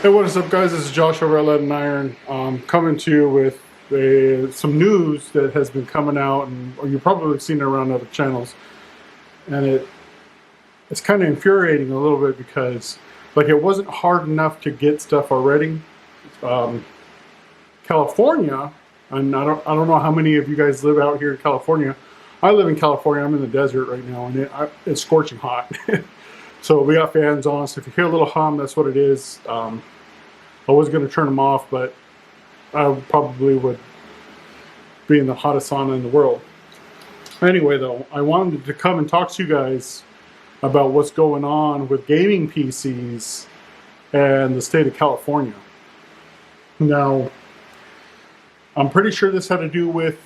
Hey, what is up, guys? This is Joshua Red Lead and Iron, coming to you with some news that has been coming out, or you've probably seen it around other channels, and it's kind of infuriating a little bit because, like, it wasn't hard enough to get stuff already. Um, California, and I don't know how many of you guys live out here in California. I live in California. I'm in the desert right now, and it's scorching hot. So we got fans on. So if you hear a little hum, that's what it is. I was going to turn them off, but I probably would be in the hottest sauna in the world. Anyway, though, I wanted to come and talk to you guys about what's going on with gaming PCs and the state of California. Now, I'm pretty sure this had to do with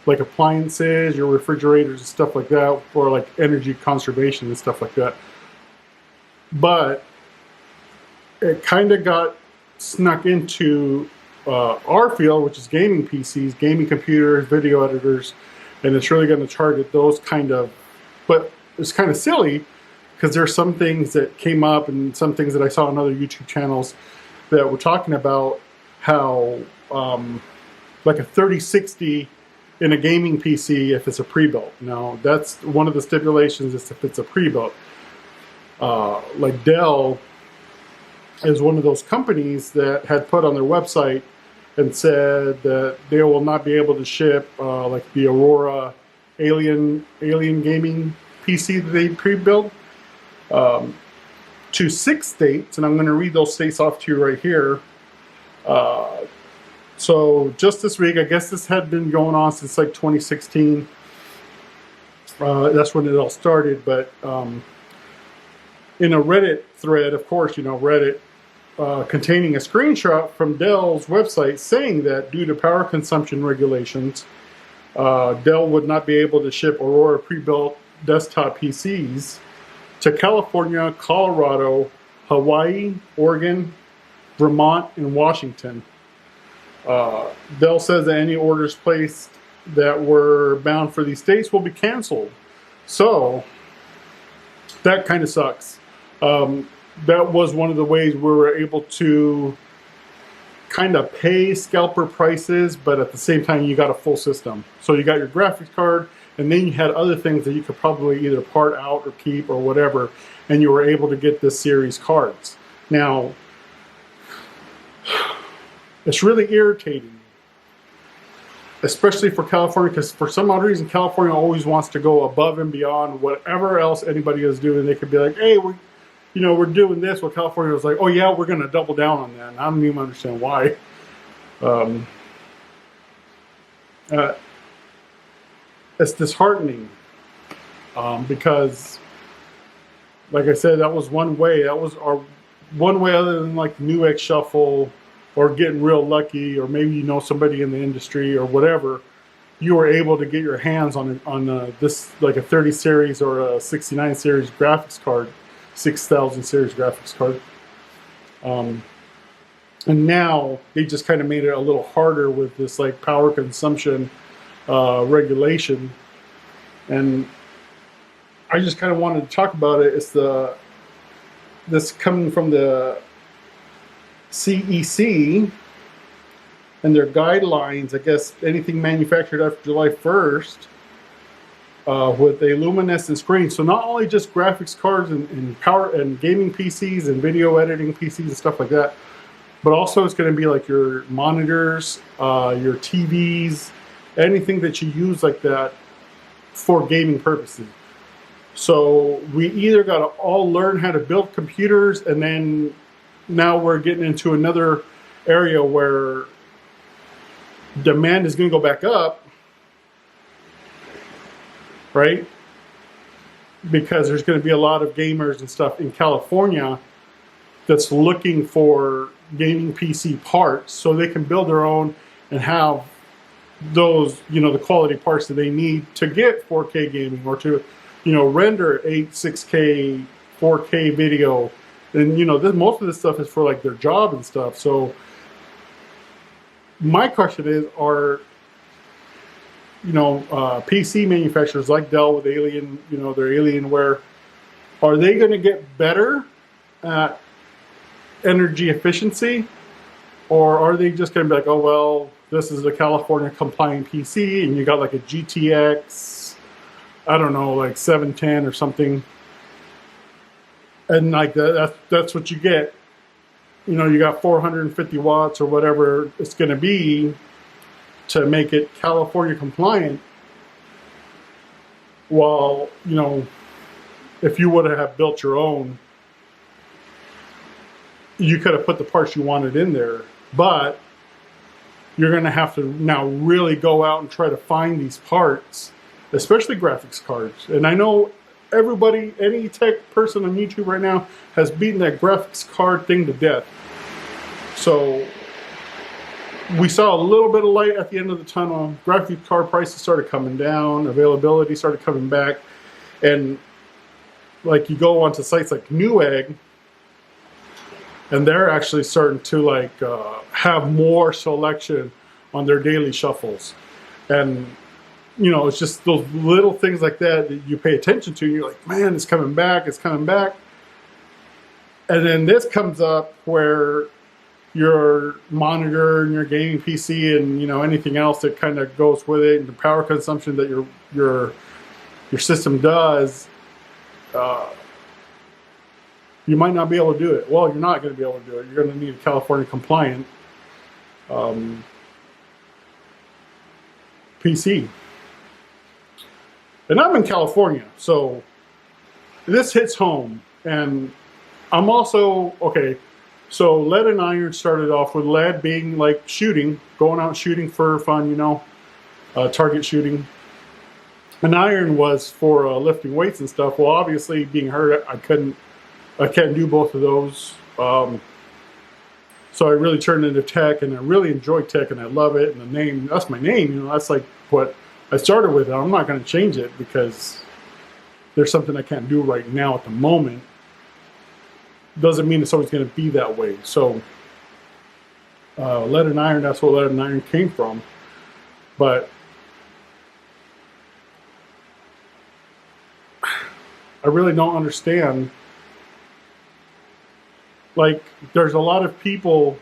like appliances, your refrigerators and stuff like that, or like energy conservation and stuff like that. But it kind of got snuck into our field, which is gaming PCs, gaming computers, video editors, and it's really going to target those kind of. But it's kind of silly because there's some things that came up and some things that I saw on other YouTube channels that were talking about how like a 3060 in a gaming PC if it's a pre-built. Now that's one of the stipulations is if it's a pre-built. Like Dell is one of those companies that had put on their website and said that they will not be able to ship like the Aurora Alien gaming PC that they pre-built to 6 states, and I'm going to read those states off to you right here. So just this week, I guess this had been going on since like 2016. That's when it all started. But in a Reddit thread, of course, you know, Reddit, containing a screenshot from Dell's website saying that due to power consumption regulations, Dell would not be able to ship Aurora pre-built desktop PCs to California, Colorado, Hawaii, Oregon, Vermont, and Washington. Dell says that any orders placed that were bound for these states will be canceled. So that kind of sucks. That was one of the ways we were able to kind of pay scalper prices, but at the same time you got a full system. So you got your graphics card, and then you had other things that you could probably either part out or keep or whatever, and you were able to get this series cards. Now, it's really irritating, especially for California, because for some odd reason, California always wants to go above and beyond whatever else anybody is doing. They could be like, hey, we're doing this. Well, California was like, oh yeah, we're going to double down on that. And I don't even understand why. It's disheartening because, like I said, that was one way. That was our one way, other than like the Newegg Shuffle or getting real lucky, or maybe you know somebody in the industry or whatever. You were able to get your hands on this, like a 30 series or a 69 series graphics card. 6000 series graphics card. And now they just kind of made it a little harder with this like power consumption regulation. And I just kind of wanted to talk about it. It's this coming from the CEC and their guidelines. I guess anything manufactured after July 1st with a luminescent screen. So not only just graphics cards and power and gaming PCs and video editing PCs and stuff like that, but also it's going to be like your monitors, your TVs, anything that you use like that for gaming purposes. So we either got to all learn how to build computers, and then now we're getting into another area where demand is going to go back up, right? Because there's going to be a lot of gamers and stuff in California that's looking for gaming PC parts so they can build their own and have those, the quality parts that they need to get 4K gaming or to, render 6K, 4K video. And, most of this stuff is for like their job and stuff. So my question is, are PC manufacturers like Dell with Alien, their Alienware, are they going to get better at energy efficiency, or are they just going to be like, oh well, this is a California compliant PC, and you got like a GTX, I don't know, like 710 or something, and like that's what you get. You know, you got 450 watts or whatever it's going to be to make it California compliant. While, you know, if you would have built your own, you could have put the parts you wanted in there, but you're going to have to now really go out and try to find these parts, especially graphics cards. And I know everybody, any tech person on YouTube right now has beaten that graphics card thing to death. So we saw a little bit of light at the end of the tunnel. Graphics card prices started coming down, availability started coming back, and like you go onto sites like Newegg, and they're actually starting to like have more selection on their daily shuffles. And you know, it's just those little things like that that you pay attention to. You're like, man, it's coming back, it's coming back. And then this comes up where your monitor and your gaming PC and, you know, anything else that kind of goes with it, and the power consumption that your system does, you might not be able to do it. Well, you're not going to be able to do it. You're going to need a California compliant PC. And I'm in California, so this hits home. And I'm also, okay, so lead and iron started off with lead being like shooting, going out shooting for fun, you know, target shooting. And iron was for lifting weights and stuff. Well, obviously being hurt, I can't do both of those. So I really turned into tech, and I really enjoy tech, and I love it. And the name, that's my name, you know, that's like what I started with. I'm not going to change it because there's something I can't do right now at the moment. Doesn't mean it's always going to be that way. So lead and iron, that's where lead and iron came from. But I really don't understand. Like, there's a lot of people,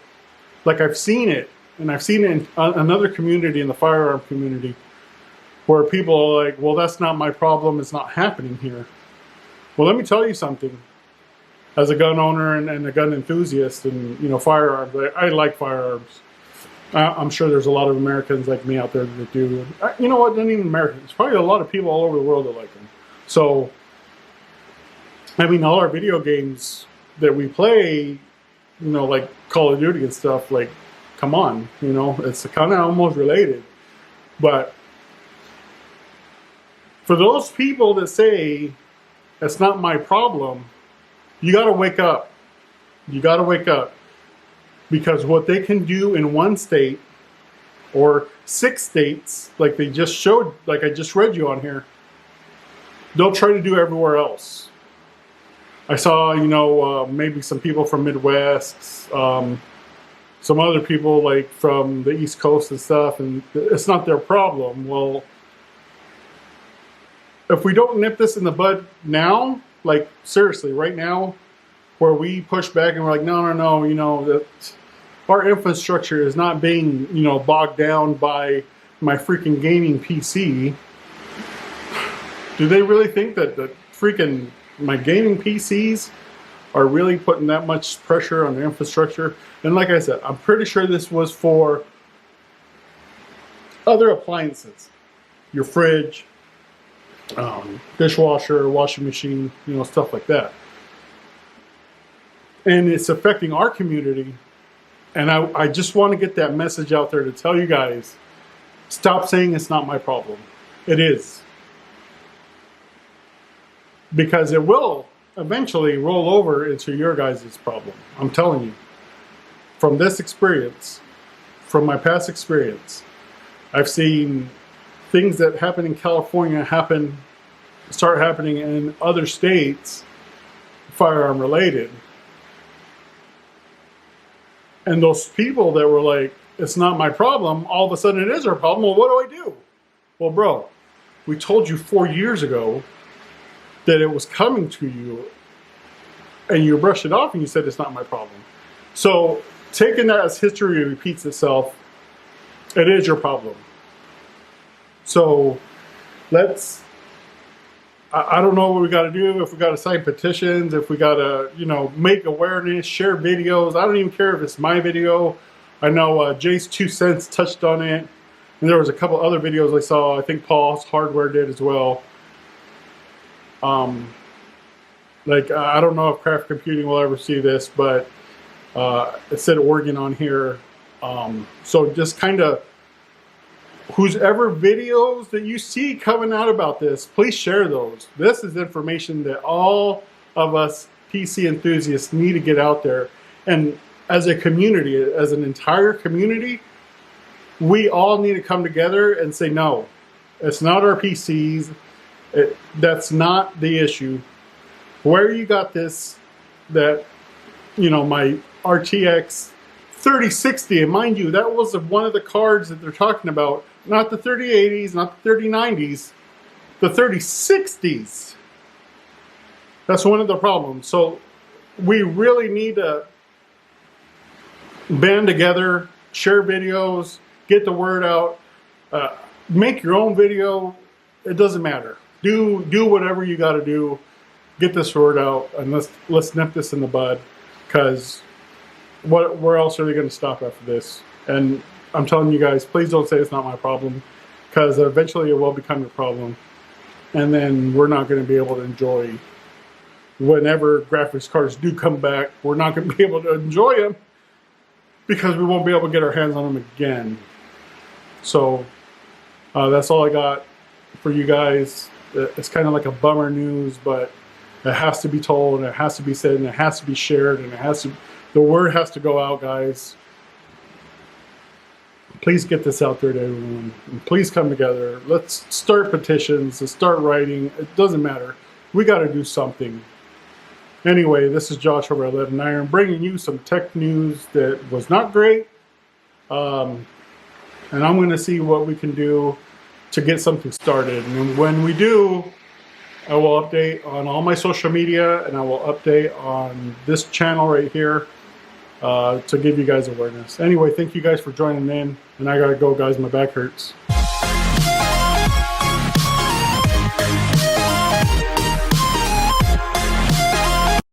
like I've seen it, and I've seen it in another community, in the firearm community, where people are like, well, that's not my problem, it's not happening here. Well, let me tell you something. As a gun owner and a gun enthusiast, and, you know, firearms, I like firearms. I'm sure there's a lot of Americans like me out there that do. You know what, not even Americans. There's probably a lot of people all over the world that like them. So, I mean, all our video games that we play, you know, like Call of Duty and stuff, like, come on, you know, it's kind of almost related. But for those people that say, it's not my problem, you got to wake up. You got to wake up. Because what they can do in one state, or 6 states, like they just showed, like I just read you on here, they'll try to do everywhere else. I saw, you know, maybe some people from Midwest, some other people like from the East Coast and stuff, and it's not their problem. Well, if we don't nip this in the bud now, like seriously, right now, where we push back and we're like, no, you know, that our infrastructure is not being, you know, bogged down by my freaking gaming PC. Do they really think that the freaking my gaming PCs are really putting that much pressure on the infrastructure? And like I said, I'm pretty sure this was for other appliances, your fridge, dishwasher, washing machine, you know, stuff like that. And it's affecting our community. And I just want to get that message out there to tell you guys, stop saying it's not my problem. It is. Because it will eventually roll over into your guys' problem. I'm telling you. From this experience, from my past experience, I've seen things that happen in California start happening in other states, firearm related. And those people that were like, it's not my problem, all of a sudden it is our problem. Well, what do I do? Well, bro, we told you 4 years ago that it was coming to you, and you brushed it off and you said it's not my problem. So taking that as history repeats itself, it is your problem. So let's, I don't know what we got to do, if we got to sign petitions, if we got to, you know, make awareness, share videos. I don't even care if it's my video. I know Jay's 2 Cents touched on it. And there was a couple other videos I saw. I think Paul's Hardware did as well. Like, I don't know if Craft Computing will ever see this, but it said Oregon on here. So just kind of, whoever videos that you see coming out about this, please share those. This is information that all of us PC enthusiasts need to get out there. And as a community, as an entire community, we all need to come together and say, no, it's not our PCs. That's not the issue. Where you got this, that, you know, my RTX 3060, and mind you, that was one of the cards that they're talking about. Not the 3080s, not the 3090s, the 3060s. That's one of the problems. So we really need to band together, share videos, get the word out, make your own video. It doesn't matter. Do whatever you got to do. Get this word out, and let's nip this in the bud, because where else are they going to stop after this? And I'm telling you guys, please don't say it's not my problem, because eventually it will become your problem. And then we're not going to be able to enjoy, whenever graphics cards do come back, we're not going to be able to enjoy them because we won't be able to get our hands on them again. So that's all I got for you guys. It's kind of like a bummer news, but it has to be told, and it has to be said, and it has to be shared, and the word has to go out, guys. Please get this out there to everyone. And please come together. Let's start petitions. Let's start writing. It doesn't matter. We got to do something. Anyway, this is Josh over at 11 Iron, bringing you some tech news that was not great. And I'm going to see what we can do to get something started. And when we do, I will update on all my social media, and I will update on this channel right here. To give you guys awareness. Anyway, thank you guys for joining in, and I gotta go, guys. My back hurts.